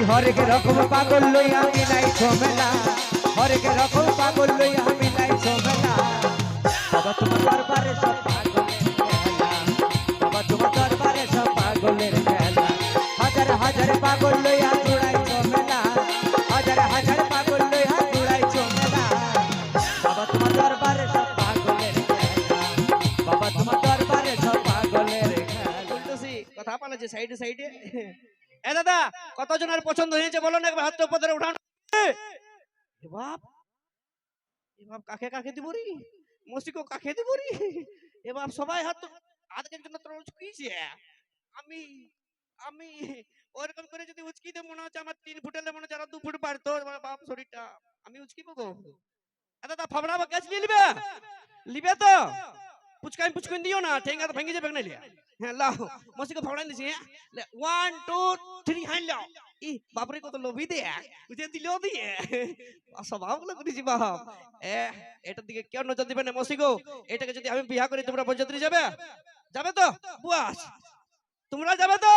হরেক রকম পাগল লই আমি নাই ঝমেলা হরেক রকম পাগল লই আমি নাই ঝমেলা বাবা তোমার দরবারে সব পাগলের খেলা বাবা তোমার দরবারে সব পাগলের খেলা হাজার হাজার পাগল লই আতুড়াই ঝমেলা হাজার হাজার পাগল লই আতুড়াই ঝমেলা বাবা তোমার দরবারে সব পাগলের খেলা বাবা তোমার দরবারে সব পাগলের খেলা বলতেছি কথা পালাচ্ছে সাইডে সাইডে এ দাদা কতজনের পছন্দ হয়েছে বলো না একবার হাত উপর ধরে উঠানো এ বাপ এ বাপ কাকে কাকে দিব রে মসিকো কাকে দিব রে এ বাপ সবাই হাত আজকের জন্য তোর উচকিছে আমি আমি ওরকম করে যদি উচকি দে মনে হচ্ছে আমার 3 ফুটেলে মনে হচ্ছে আর 2 ফুট বাড়তো বাপ শরীরটা আমি উচকি পাবো এ দাদা ফাবড়া গাছ নিয়ে লিবে তো পুচকাই পুচকুন দিও না ঠেঙ্গা তো ভেঙে যাবে না লিয়া হ্যাঁ লাও মসিকে ফাবড়া দিছি হ্যাঁ 1 2 3 হাই লাও ই বাপরে কত লোভী দে বুঝে দিলো দিয়ে স্বভাবগুলো করেছি বাপ এটার দিকে কেউ নজর দিবে না মসিগো এটাকে যদি আমি বিয়া করি তোমরা বরযাত্রী যাবে যাবে তো বুয়াস তোমরা যাবে তো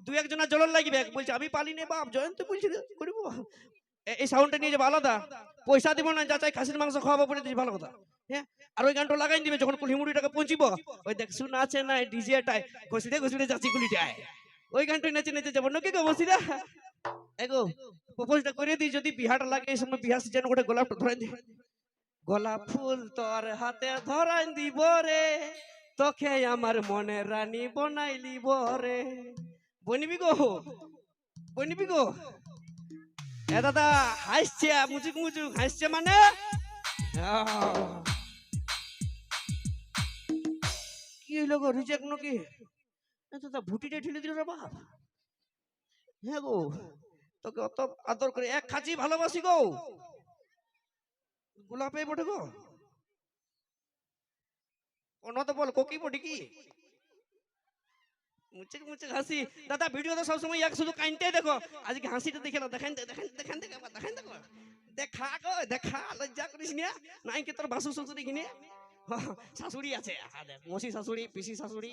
দুই একজনের জ্বলন লাগবে বলছে আমি পালি নে বাপ জয়ন্ত বলছি করিব এই সাউন্ডটা নিয়ে যাবো আলাদা পয়সা দিব না যা চাই খাসির মাংস খাওয়াবো বলে দিচ্ছি ভালো কথা হ্যাঁ আর ওই গানটা লাগাই দিবে যখন কুলিমুড়িটাকে পৌঁছিব ওই দেখ শুনা আছে না ডিজেটাই ঘষিতে ঘষিতে যাচ্ছি কুলিটায় ওই গানটাই নেচে নেচে যাবো নাকি গো বসিরা এগো প্রপোজটা করে দিই যদি বিহাটা লাগে এই সময় বিহার সিজন গোটে গোলাপটা ধরাই দি গোলাপ ফুল তোর হাতে ধরাই দিব রে তোকে আমার মনে রানী বনাইলি বরে বনিবি গো এ দাদা হাসছে মুচুক মুচুক হাসছে মানে কি হইল গো রিজেক্ট নাকি দাদা ভুটিটা ঠেলে দিল রে বাপ হ্যাঁ গো তোকে অত আদর করে এক খাঁচি ভালোবাসি গো গোলাপে বটে গো কোন তো বল কোকি বটি কি মুচুক মুচুক হাসি দাদা ভিডিও তো সবসময় এক শুধু কাইনটাই দেখো আজকে হাসিটা দেখে না দেখান দেখো দেখা গো দেখা লজ্জা করিস না নাই কি তোর বাসু শ্বশুরি কিনে শাশুড়ি আছে মসি শাশুড়ি পিসি শাশুড়ি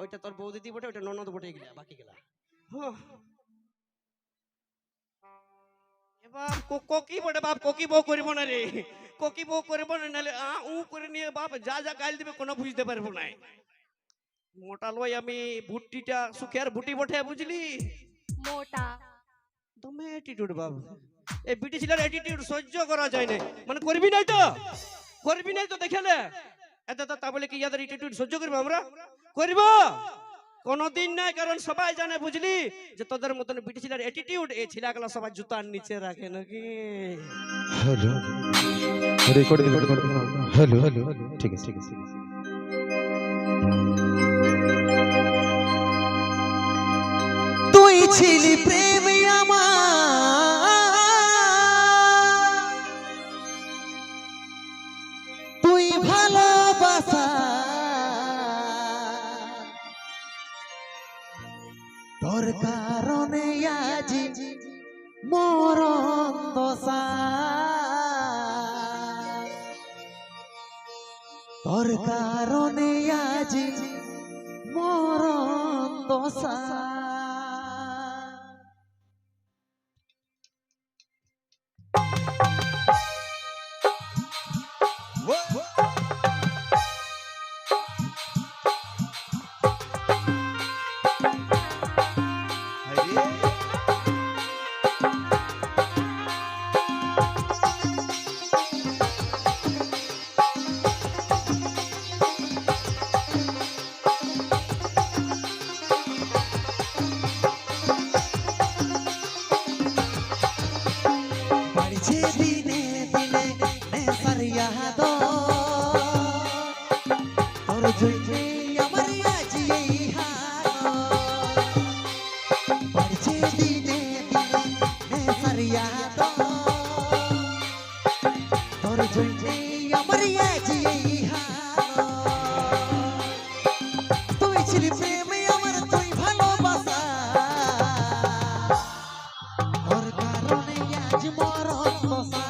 ওইটা তোর বউ দিদি বটে ওইটা ননদ বটে গেলা বাকি গেলা এবার কোকি বটে বাপ কোকি বউ করিব না রে কোকি বউ করিব না নালে উ করে নিয়ে বাপ যা যা গাইল দিবে কোনো বুঝতে পারবো না মোটা লই আমি ভুট্টিটা সুখের ভুটি বটে বুঝলি মোটা তুমি অ্যাটিটিউড বাপ এই বিটি ছিলার অ্যাটিটিউড সহ্য করা যায় না মানে করবি নাই তো দেখেলে এত তা বলে কি ইয়াদের অ্যাটিটিউড সহ্য করব আমরা করব কোনদিন নাই কারণ সবাই জানে বুঝলি যে তোদের মতন বিটি ছিলার অ্যাটিটিউড এই ছিলাগুলো সবাই জুতার নিচে রাখে নাকি হ্যালো রেকর্ড হ্যালো ঠিক আছে তুই ছিলি প্রেম আমার তুই ভালোবাসা তোর কারণে আজ মরণ দশা তোর কারণে আজ মরণ দশা দিনে দিনে নেশারিয়া দো তোর জন্যে আমার আজ এই হাল বাড়ছে দিনে দিনে নেশারিয়া দো তোর জন্যে আমার আজ এই হাল তুই ছিলি প্রেমে আমার তুই ভালোবাসা তোর কারণে আজ মরণ দশা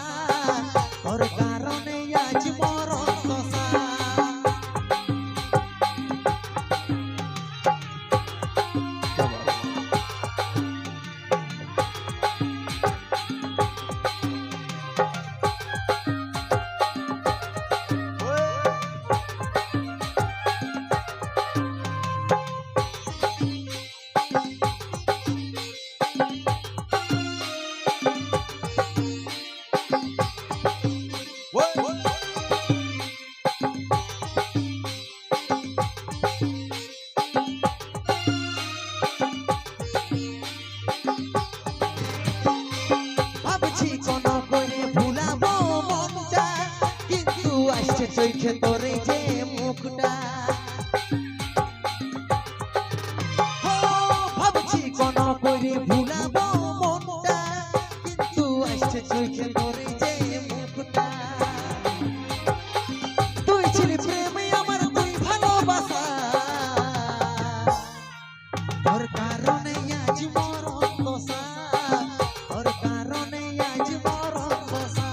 তোর কারণে আজ মরণ দশা চোখে তোর এই যে মুখটা ও ভাবছি কোন করে ভুলাবো মনটা কিন্তু আসছে চোখে তোর এই যে মুখটা তুই ছিলি প্রেমে আমার তুই ভালোবাসা তোর কারণে আজ মরণ দশা তোর কারণে আজ মরণ দশা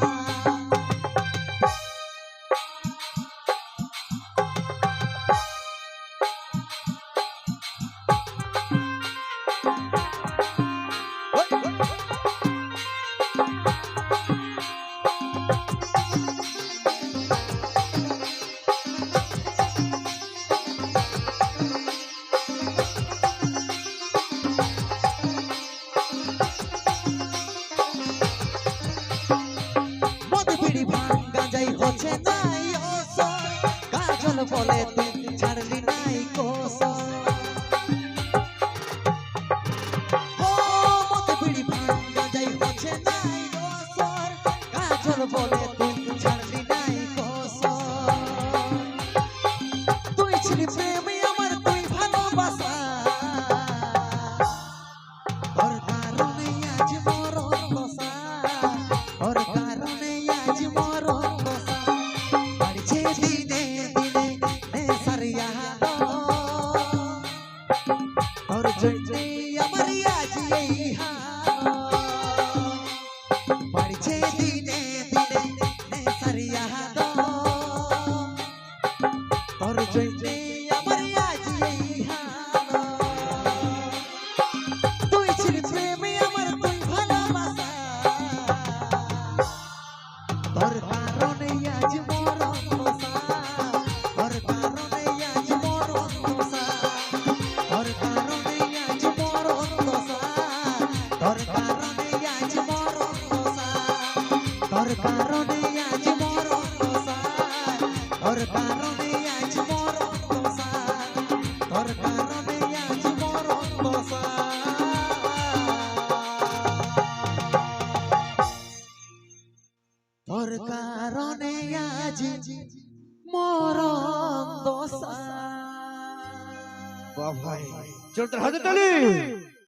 মদ বিড়ি ভাঙ গাঁজাই হচ্ছে নাই অসর কাজল বলে তুই ছাড়লি নাই কোসর ও মদ বিড়ি ভাঙ গাঁজাই হচ্ছে নাই অসর কাজল বলে তুই ছাড়লি নাই কোসর তুই ছিলি প্রেমে আমার তুই ভালোবাসা তোর কারণে আজ মরণ দশা তোর কারণে আজ মরণ দশা বাড়ছে দিনে দিনে নেশারিয়া তোর জন্যে আমার আজ এই হাল বাড়ছে দিনে দিনে নেশারিয়া তোর জন্যে আমার আজ এই হাল তুই ছিলি প্রেমে আমার তুই ভালোবাসা তোর কারণে আজ মরণ দশা তোর কারণে আজ মরণ দশা তোর কারণে আজ মরণ দশা তোর কারণে আজ মরণ দশা তোর কারণে আজ মরণ দশা তোর কারণে আজ মরণ দশা তোর কারণে আজ মরণ দশা তোর কারণে আজ মরণ দশা বাহ ভাই, জোরদার হাতে তালি।